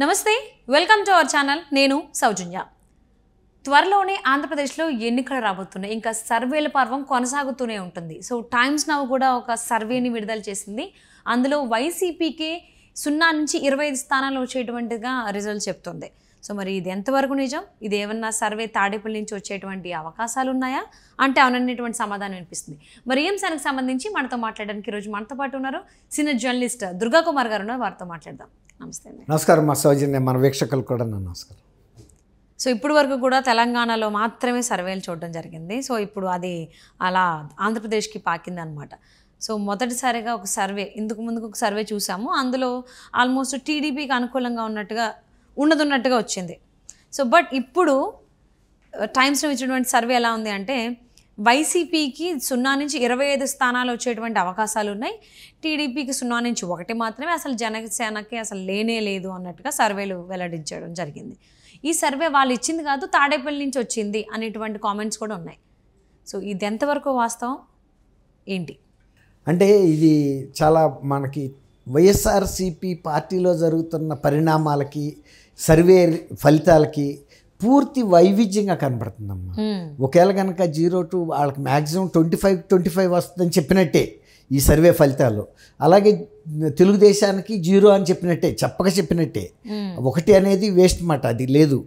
నమస్తే, welcome to our channel. నేను సౌజన్య. త్వరలోనే ఆంధ్రప్రదేశ్లో ఎన్నికలు రాబోతున్నాయి. ఇంకా సర్వేల పర్వం కొనసాగుతూనే ఉంటుంది. సో టైమ్స్ నౌ కూడా ఒక సర్వేని విడుదల చేసింది. అందులో వైసీపీకే 0 నుంచి 25 స్థానాలు వచ్చేటువంటిగా రిజల్ట్ చెప్తుంది. సో మరి ఇది ఎంతవరకు నిజం? ఇది ఏమన్నా సర్వే తాడేపల్లి నుంచి వచ్చేటువంటి అవకాశాలు ఉన్నాయా అంటే అవుననేటువంటి సమాధానం వినిపిస్తుంది. మరి ఈ అంశానికి సంబంధించి మనతో మాట్లాడడానికి ఈరోజు మనతో పాటు ఉన్నారు సీనియర్ జర్నలిస్ట్ దుర్గా కుమార్ గారు ఉన్నారు. వారితో మాట్లాడదాం. నమస్తే అండి. నమస్కారం మా సౌజన్య, మన వీక్షకులు కూడా నమస్కారం. సో ఇప్పుడు వరకు కూడా తెలంగాణలో మాత్రమే సర్వేలు చూడడం జరిగింది. సో ఇప్పుడు అది అలా ఆంధ్రప్రదేశ్కి పాకిందనమాట. సో మొదటిసారిగా ఒక సర్వే, ఇందుకు ముందుకు ఒక సర్వే చూసాము. అందులో ఆల్మోస్ట్ టీడీపీకి అనుకూలంగా ఉన్నట్టుగా వచ్చింది. సో బట్ ఇప్పుడు టైమ్స్లో ఇచ్చినటువంటి సర్వే ఎలా ఉంది అంటే వైసీపీకి 0 నుంచి 25 స్థానాలు వచ్చేటువంటి అవకాశాలు ఉన్నాయి. టీడీపీకి 0 నుంచి 1 మాత్రమే, అసలు జనసేనకి అసలు లేనే లేదు అన్నట్టుగా సర్వేలు వెల్లడించడం జరిగింది. ఈ సర్వే వాళ్ళు ఇచ్చింది కాదు, తాడేపల్లి నుంచి వచ్చింది అనేటువంటి కామెంట్స్ కూడా ఉన్నాయి. సో ఇది ఎంతవరకు వాస్తవం ఏంటి అంటే ఇది చాలా మనకి వైఎస్ఆర్సీపీ పార్టీలో జరుగుతున్న పరిణామాలకి సర్వే ఫలితాలకి పూర్తి వైవిధ్యంగా కనబడుతుందమ్మా. ఒకవేళ కనుక 0 to వాళ్ళకి మ్యాక్సిమం 25 వస్తుందని చెప్పినట్టే ఈ సర్వే ఫలితాలు. అలాగే తెలుగుదేశానికి 0 అని చెప్పినట్టే 1 అనేది వేస్ట్ మాట, అది లేదు.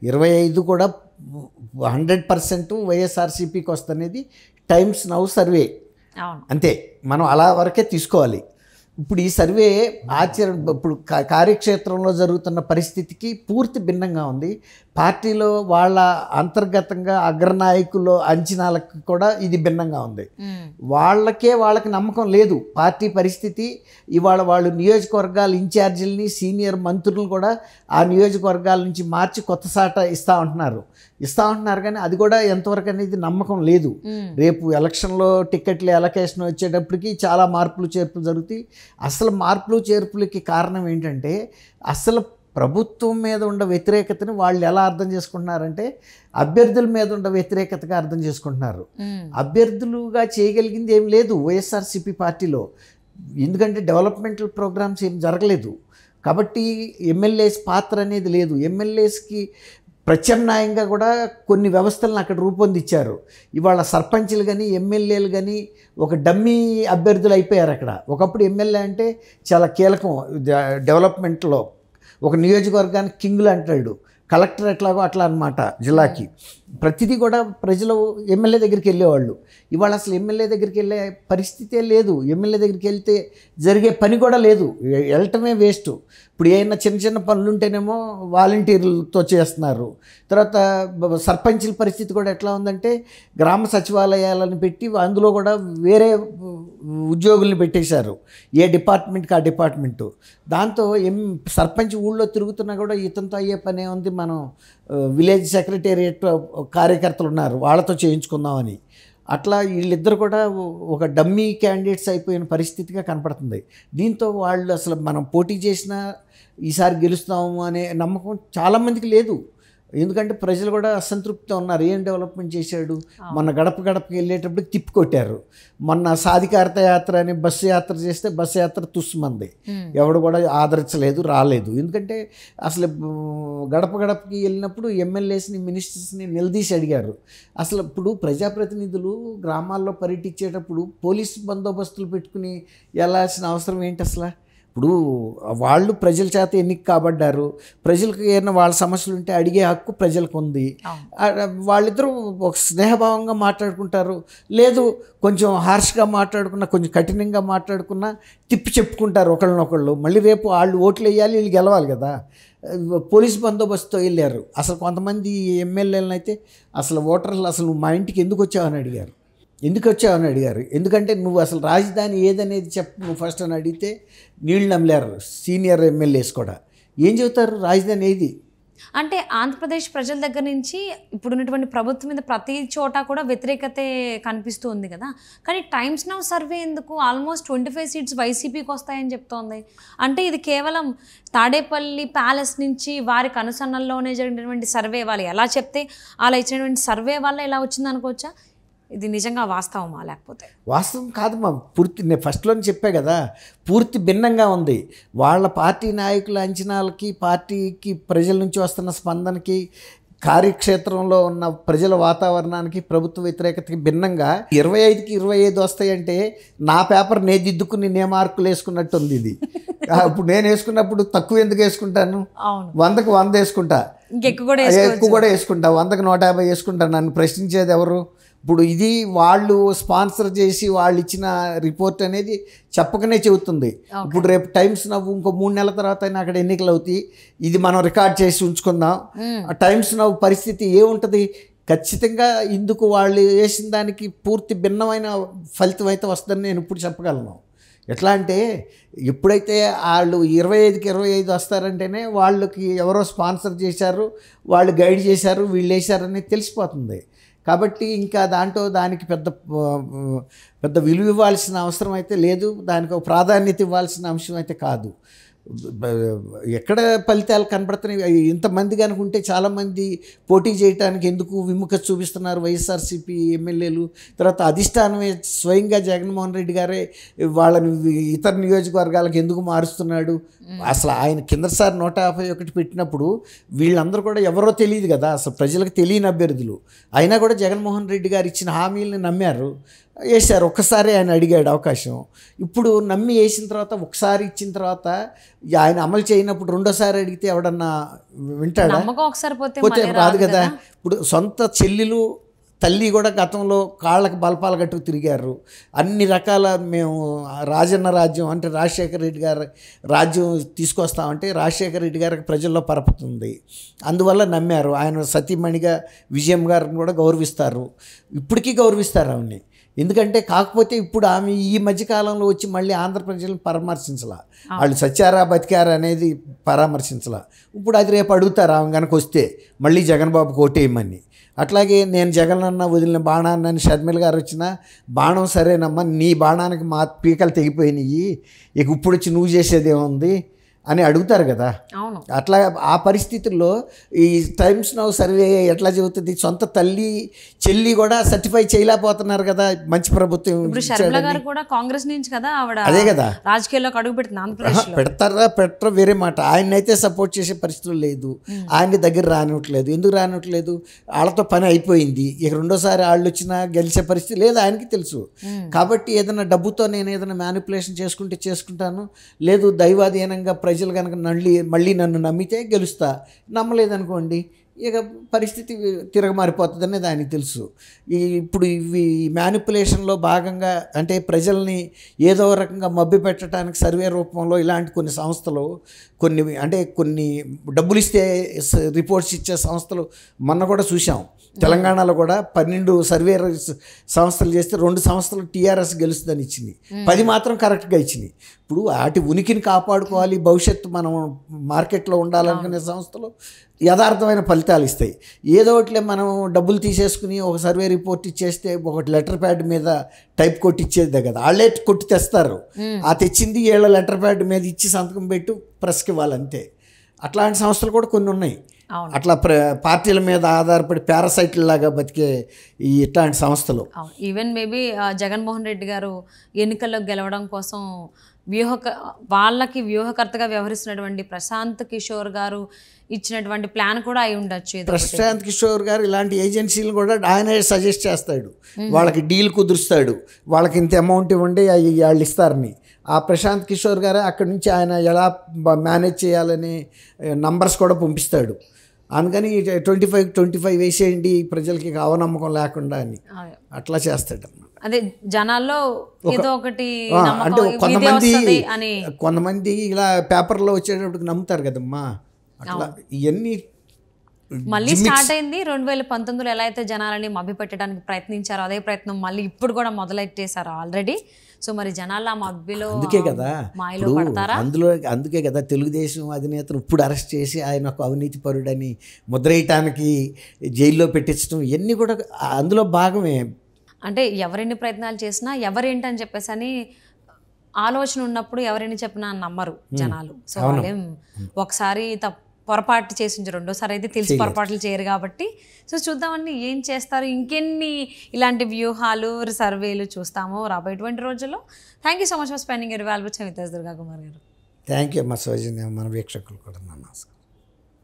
25 కూడా 100% వైఎస్ఆర్సీపీకి వస్తనేది టైమ్స్ నౌ సర్వే. అంతే, మనం అలా వరకే తీసుకోవాలి. ఇప్పుడు ఈ సర్వే ఇప్పుడు కార్యక్షేత్రంలో జరుగుతున్న పరిస్థితికి పూర్తి భిన్నంగా ఉంది. పార్టీలో వాళ్ళ అంతర్గతంగా అగ్రనాయకుల అంచనాలకు కూడా ఇది భిన్నంగా ఉంది. వాళ్ళకి నమ్మకం లేదు పార్టీ పరిస్థితి. ఇవాళ వాళ్ళు నియోజకవర్గాల ఇన్ఛార్జీలని, సీనియర్ మంత్రులను కూడా ఆ నియోజకవర్గాల నుంచి మార్చి కొత్త సాట ఇస్తూ ఉంటున్నారు కానీ అది కూడా ఎంతవరకు అనేది నమ్మకం లేదు. రేపు ఎలక్షన్లో టికెట్ల అలొకేషన్ వచ్చేటప్పటికి చాలా మార్పులు చేర్పులు జరుగుతాయి. అసలు మార్పులు చేర్పులకి కారణం ఏంటంటే అసలు ప్రభుత్వం మీద ఉన్న వ్యతిరేకతని వాళ్ళు ఎలా అర్థం చేసుకుంటున్నారంటే అభ్యర్థుల మీద ఉన్న వ్యతిరేకతగా అర్థం చేసుకుంటున్నారు. అభ్యర్థులుగా చేయగలిగింది ఏం లేదు వైఎస్ఆర్సీపీ పార్టీలో, ఎందుకంటే డెవలప్మెంటల్ ప్రోగ్రామ్స్ ఏం జరగలేదు కాబట్టి ఎమ్మెల్యేస్ పాత్ర అనేది లేదు. ఎమ్మెల్యేస్కి ప్రత్యామ్నాయంగా కూడా కొన్ని వ్యవస్థలను అక్కడ రూపొందించారు. ఇవాళ సర్పంచ్లు కానీ ఎమ్మెల్యేలు కానీ ఒక డమ్మీ అభ్యర్థులు అయిపోయారు అక్కడ. ఒకప్పుడు ఎమ్మెల్యే అంటే చాలా కీలకం డెవలప్మెంట్లో. ఒక నియోజకవర్గానికి కింగులు అంటాడు, కలెక్టర్ ఎట్లాగో అట్లా అనమాట. జిల్లాకి ప్రతిదీ కూడా ప్రజలు ఎమ్మెల్యే దగ్గరికి వెళ్ళేవాళ్ళు. ఇవాళ అసలు ఎమ్మెల్యే దగ్గరికి వెళ్ళే పరిస్థితే లేదు. ఎమ్మెల్యే దగ్గరికి వెళ్తే జరిగే పని కూడా లేదు, వెళ్ళటమే వేస్ట్. ఇప్పుడు ఏమైనా చిన్న పనులు ఉంటేనేమో వాలంటీర్లతో చేస్తున్నారు. తర్వాత సర్పంచుల పరిస్థితి కూడా ఎట్లా ఉందంటే గ్రామ సచివాలయాలను పెట్టి అందులో కూడా వేరే ఉద్యోగుల్ని పెట్టేశారు, ఏ డిపార్ట్మెంట్కి ఆ డిపార్ట్మెంటు. దాంతో సర్పంచ్ ఊళ్ళో తిరుగుతున్నా కూడా ఇతనితో అయ్యే పనే ఉంది, మనం విలేజ్ సెక్రటేరియట్ కార్యకర్తలు ఉన్నారు వాళ్ళతో చేయించుకుందామని. అట్లా వీళ్ళిద్దరు కూడా ఒక డమ్మీ క్యాండిడేట్స్ అయిపోయిన పరిస్థితిగా కనపడుతుంది. దీంతో వాళ్ళు అసలు మనం పోటీ చేసినా ఈసారి గెలుస్తాము అనే నమ్మకం చాలామందికి లేదు. ఎందుకంటే ప్రజలు కూడా అసంతృప్తితో ఉన్నారు. ఏం డెవలప్మెంట్ చేశాడు, మొన్న గడపకి వెళ్ళేటప్పటికి తిప్పికొట్టారు. మొన్న సాధికారత యాత్ర అని బస్సు యాత్ర చేస్తే బస్సు యాత్ర తుస్సుమంది, ఎవడు కూడా ఆదరించలేదు, రాలేదు. ఎందుకంటే అసలు గడపకి వెళ్ళినప్పుడు ఎమ్మెల్యేస్ని మినిస్టర్స్ని నిలదీసి అడిగారు. అసలు ఇప్పుడు ప్రజాప్రతినిధులు గ్రామాల్లో పర్యటించేటప్పుడు పోలీసు బందోబస్తులు పెట్టుకుని వెళ్ళాల్సిన అవసరం ఏంటి అసలు? ఇప్పుడు వాళ్ళు ప్రజల చేత ఎన్నిక కాబడ్డారు, ప్రజలకు ఏమైనా వాళ్ళ సమస్యలు ఉంటే అడిగే హక్కు ప్రజలకు ఉంది. వాళ్ళిద్దరూ ఒక స్నేహభావంగా మాట్లాడుకుంటారు, లేదు కొంచెం హార్ష్గా మాట్లాడుకున్నా, కొంచెం కఠినంగా మాట్లాడుకున్నా తిప్పి చెప్పుకుంటారు ఒకళ్ళనొకళ్ళు. మళ్ళీ రేపు వాళ్ళు ఓట్లు వేయాలి, వీళ్ళు గెలవాలి కదా. పోలీస్ బందోబస్తుతో వెళ్ళారు. అసలు కొంతమంది ఎమ్మెల్యేలను అయితే అసలు ఓటర్లు అసలు నువ్వు మా ఇంటికి ఎందుకు వచ్చావని అడిగారు. ఎందుకంటే నువ్వు అసలు రాజధాని ఏదనేది చెప్పు నువ్వు ఫస్ట్ అని అడిగితే నీళ్ళు నమ్మలేరు సీనియర్ ఎమ్మెల్యేస్ కూడా. ఏం చెబుతారు రాజధాని ఏది అంటే? ఆంధ్రప్రదేశ్ ప్రజల దగ్గర నుంచి ఇప్పుడున్నటువంటి ప్రభుత్వం మీద ప్రతి చోట కూడా వ్యతిరేకతే కనిపిస్తూ ఉంది కదా. కానీ టైమ్స్ నౌ సర్వే ఎందుకు ఆల్మోస్ట్ 25 సీట్స్ వైసీపీకి వస్తాయని చెప్తోంది? అంటే ఇది కేవలం తాడేపల్లి ప్యాలెస్ నుంచి వారికి అనుసరణలోనే జరిగినటువంటి సర్వే, వాళ్ళు ఎలా చెప్తే అలా ఇచ్చినటువంటి సర్వే వల్ల ఇలా వచ్చింది అనుకోవచ్చా? ఇది నిజంగా వాస్తవమా లేకపోతే? వాస్తవం కాదమ్మా, పూర్తి నేను ఫస్ట్లోనే చెప్పా కదా, పూర్తి భిన్నంగా ఉంది. వాళ్ళ పార్టీ నాయకుల అంచనాలకి, పార్టీకి ప్రజల నుంచి వస్తున్న స్పందనకి, కార్యక్షేత్రంలో ఉన్న ప్రజల వాతావరణానికి, ప్రభుత్వ వ్యతిరేకతకి భిన్నంగా 25కి 25 వస్తాయంటే నా పేపర్ నేను దిద్దుకుని నే మార్కులు వేసుకున్నట్టుంది ఇది. ఇప్పుడు నేను వేసుకున్నప్పుడు తక్కువ ఎందుకు వేసుకుంటాను? 100కి 100 వేసుకుంటా, ఎక్కువ కూడా వేసుకుంటా, 100కి 150 వేసుకుంటా. నన్ను ప్రశ్నించేది ఎవరు? ఇప్పుడు ఇది వాళ్ళు స్పాన్సర్ చేసి వాళ్ళు ఇచ్చిన రిపోర్ట్ అనేది చెప్పకనే చెబుతుంది. ఇప్పుడు రేపు టైమ్స్ నవ్వు ఇంకో 3 నెలల తర్వాత అయినా అక్కడ ఎన్నికలు అవుతాయి, ఇది మనం రికార్డ్ చేసి ఉంచుకుందాం. ఆ టైమ్స్ నవ్వు పరిస్థితి ఏముంటుంది? ఖచ్చితంగా ఇందుకు వాళ్ళు వేసిన దానికి పూర్తి భిన్నమైన ఫలితం అయితే వస్తుందని నేను ఇప్పుడు చెప్పగలను. ఎట్లా అంటే ఎప్పుడైతే వాళ్ళు 25కి 25 వస్తారంటేనే వాళ్ళకి ఎవరో స్పాన్సర్ చేశారు, వాళ్ళు గైడ్ చేశారు, వీళ్ళు వేశారని తెలిసిపోతుంది. కాబట్టి ఇంకా దానికి పెద్ద విలువ ఇవ్వాల్సిన అవసరం అయితే లేదు, దానికి ఒక ప్రాధాన్యత ఇవ్వాల్సిన అంశం అయితే కాదు. ఎక్కడ ఫలితాలు కనబడుతున్నాయి? ఇంతమంది కనుకుంటే చాలామంది పోటీ చేయడానికి ఎందుకు విముఖత చూపిస్తున్నారు వైఎస్ఆర్సీపీ ఎమ్మెల్యేలు? తర్వాత అధిష్టానమే స్వయంగా జగన్మోహన్ రెడ్డి గారే వాళ్ళని ఇతర నియోజకవర్గాలకు ఎందుకు మారుస్తున్నాడు? అసలు ఆయన కిందసారి 151 పెట్టినప్పుడు వీళ్ళందరూ కూడా ఎవరో తెలియదు కదా, అసలు ప్రజలకు తెలియని అభ్యర్థులు అయినా కూడా జగన్మోహన్ రెడ్డి గారు ఇచ్చిన హామీలను నమ్మారు, వేశారు. ఒక్కసారి ఆయన అడిగాడు అవకాశం. ఇప్పుడు నమ్మి వేసిన తర్వాత ఒకసారి ఇచ్చిన తర్వాత ఆయన అమలు చేయనప్పుడు రెండోసారి అడిగితే ఎవడన్నా వింటాడా? పోతే రాదు కదా. ఇప్పుడు సొంత చెల్లెలు తల్లి కూడా గతంలో కాళ్ళకి బలపాలు కట్టుకు తిరిగారు. అన్ని రకాల మేము రాజన్న రాజ్యం అంటే రాజశేఖర రెడ్డి గారి రాజ్యం తీసుకొస్తామంటే రాజశేఖర రెడ్డి గారికి ప్రజల్లో పరపుతుంది, అందువల్ల నమ్మారు. ఆయన సతీమణిగా విజయం గారిని కూడా గౌరవిస్తారు, ఇప్పటికీ గౌరవిస్తారు ఆమెని. ఎందుకంటే కాకపోతే ఇప్పుడు ఆమె ఈ మధ్యకాలంలో వచ్చి మళ్ళీ ఆంధ్రప్రదేశ్ని పరామర్శించలా, వాళ్ళు సచ్చారా బతికారా అనేది పరామర్శించలా. ఇప్పుడు అది రేపు అడుగుతారు ఆమె కనుక వస్తే మళ్ళీ జగన్బాబుకి ఓటేయమని. అట్లాగే నేను జగనన్న వదిలిన బాణాన్ని షర్మిల గారు వచ్చిన బాణం సరేనమ్మా, నీ బాణానికి మా పీకలు తెగిపోయినాయి, ఇక ఇప్పుడు వచ్చి నువ్వు చేసేదేముంది అని అడుగుతారు కదా. అట్లా ఆ పరిస్థితుల్లో ఈ టైమ్స్ నౌ సర్వే ఎట్లా చెబుతుంది? సొంత తల్లి చెల్లి కూడా సర్టిఫై చేయలేకపోతున్నారు కదా మంచి ప్రభుత్వం. కాంగ్రెస్ నుంచి కదా ఆవిడ, అదే కదా రాజకీయాల్లోకి అడుగు పెడుతుంది. పెడతారా పెట్టరా వేరే మాట. ఆయన అయితే సపోర్ట్ చేసే పరిస్థితులు లేదు, ఆయన దగ్గర రానివ్వట్లేదు. ఎందుకు రానివ్వట్లేదు? వాళ్ళతో పని అయిపోయింది, ఇక రెండోసారి వాళ్ళు వచ్చినా గెలిచే పరిస్థితి లేదు, ఆయనకి తెలుసు. కాబట్టి ఏదైనా డబ్బుతో నేను ఏదైనా మ్యానిపులేషన్ చేసుకుంటాను, లేదు దైవాధీనంగా ప్రజలు కనుక మళ్ళీ నన్ను నమ్మితే గెలుస్తా, నమ్మలేదనుకోండి ఇక పరిస్థితి తిరగమారిపోతుంది అనేది ఆయనకు తెలుసు. ఇప్పుడు ఇవి మ్యానిపులేషన్లో భాగంగా అంటే ప్రజల్ని ఏదో రకంగా మభ్యపెట్టడానికి సర్వే రూపంలో ఇలాంటి కొన్ని సంస్థలు కొన్ని డబ్బులు ఇస్తే రిపోర్ట్స్ ఇచ్చే సంస్థలు మొన్న కూడా చూసాం. తెలంగాణలో కూడా 12 సర్వే సంస్థలు చేస్తే 2 సంస్థలు టీఆర్ఎస్ గెలుస్తుందని ఇచ్చింది, 10 మాత్రం కరెక్ట్గా ఇచ్చినాయి. ఇప్పుడు వాటి ఉనికిని కాపాడుకోవాలి, భవిష్యత్తు మనం మార్కెట్లో ఉండాలనుకునే సంస్థలు యథార్థమైన ఫలితాలు ఇస్తాయి. ఏదో ఒకటిలే మనం డబ్బులు తీసేసుకుని ఒక సర్వే రిపోర్ట్ ఇచ్చేస్తే ఒక లెటర్ ప్యాడ్ మీద టైప్ కొట్టి ఇచ్చేదే కదా, వాళ్ళే కొట్టి తెస్తారు. ఆ తెచ్చింది ఏళ్ళ లెటర్ ప్యాడ్ మీద ఇచ్చి సంతకం పెట్టు ప్రెస్కి ఇవ్వాలంతే. అట్లాంటి సంస్థలు కూడా కొన్ని ఉన్నాయి. అట్లా పార్టీల మీద ఆధారపడి పారాసైట్ల లాగా బతికే ఇట్లాంటి సంస్థలు. ఈవెన్ మేబీ జగన్మోహన్ రెడ్డి గారు ఎన్నికల్లో గెలవడం కోసం వాళ్ళకి వ్యూహకర్తగా వ్యవహరిస్తున్నటువంటి ప్రశాంత్ కిషోర్ గారు ఇచ్చినటువంటి ప్లాన్ కూడా అయి ఉండొచ్చు. ప్రశాంత్ కిషోర్ గారు ఇలాంటి ఏజెన్సీలు కూడా ఆయనే సజెస్ట్ చేస్తాడు, వాళ్ళకి డీల్ కుదురుస్తాడు, వాళ్ళకి ఇంత అమౌంట్ ఇవ్వండి వాళ్ళు ఇస్తారని. ఆ ప్రశాంత్ కిషోర్ గారే అక్కడి నుంచి ఆయన ఎలా మేనేజ్ చేయాలని నంబర్స్ కూడా పంపిస్తాడు. అందుకని 25 వేసేయండి ప్రజలకి అవనమ్మకం లేకుండా అని అట్లా చేస్తాడు అన్నమాట. అదే జనాల్లో ఏదో ఒకటి అంటే కొంతమంది ఇలా పేపర్లో వచ్చేటప్పటికి నమ్ముతారు కదమ్మా. అట్లా ఇవన్నీ మళ్ళీ స్టార్ట్ అయింది 2019లో ఎలా అయితే జనాలని మభ్యపెట్టడానికి ప్రయత్నించారో అదే ప్రయత్నం మళ్ళీ ఇప్పుడు కూడా మొదలెట్టేశారు ఆల్రెడీ. సో మరి జనాల మభ్యలో అందుకే కదా మాయలో పడతారా? అందుకే కదా తెలుగుదేశం అధినేతను ఇప్పుడు అరెస్ట్ చేసి ఆయన ఒక అవినీతి పరుడని ముద్రేయటానికి జైల్లో పెట్టించడం ఇవన్నీ కూడా అందులో భాగమే. అంటే ఎవరెన్ని ప్రయత్నాలు చేసినా ఎవరేంటని చెప్పేసి అని ఆలోచన ఉన్నప్పుడు ఎవరైనా చెప్పినా నమ్మరు జనాలు. సో వాళ్ళేం ఒకసారి పొరపాటు చేసి రెండోసారి అయితే తెలిసి పొరపాట్లు చేయరు కాబట్టి సో చూద్దామండి ఏం చేస్తారు, ఇంకెన్ని ఇలాంటి వ్యూహాలు సర్వేలు చూస్తామో రాబోయేటువంటి రోజుల్లో. Thank you so much for spending your valuable time with us, Durga Kumar గారు. థ్యాంక్ యూ అమ్మ సౌజన్య, మన వీక్షకులు కూడా నమస్కారం.